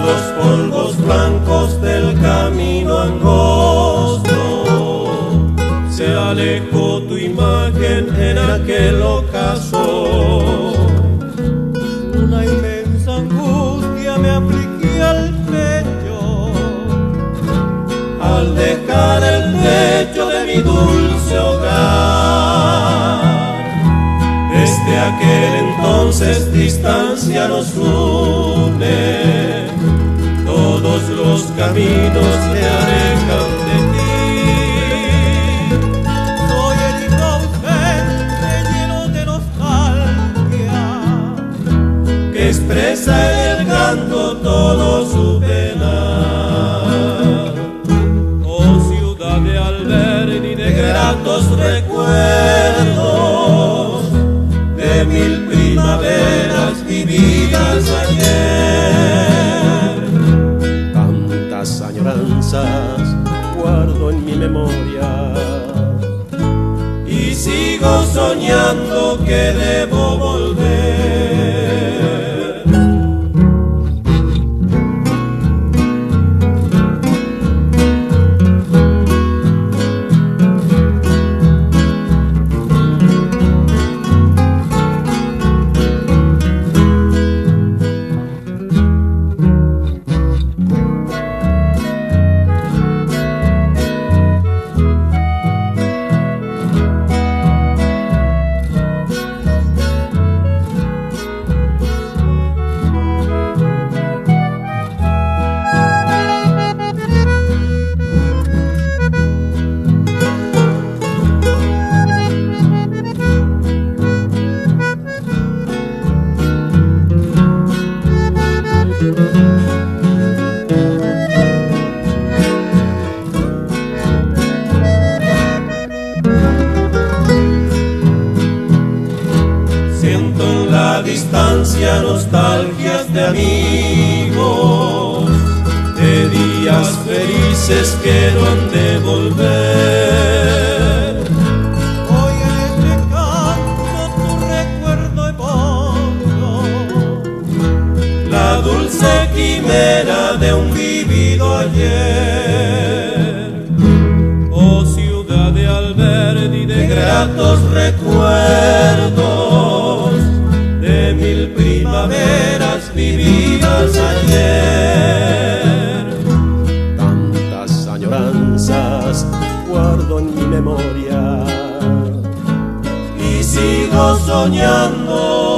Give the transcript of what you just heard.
Los polvos blancos del camino angosto, se alejó tu imagen en aquel ocaso. Una inmensa angustia me afligía el pecho al dejar el techo de mi dulce hogar. Desde aquel entonces distancia nos une, todos los caminos me alejan de ti. Soy el inocente lleno de nostalgia, que expresa en el canto todo su penar. Oh ciudad de albergue y de gratos recuerdos, de mil primaveras vividas ayer. Tantas añoranzas guardo en mi memoria y sigo soñando que debo volver. Siento en la distancia nostalgias de amigos, de días felices que no han de volver. Hoy en este canto tu recuerdo evoco, la dulce quimera de un vivido ayer. Oh ciudad de albergue y de gratos recuerdos, de mil primaveras vividas ayer. Tantas añoranzas guardo en mi memoria y sigo soñando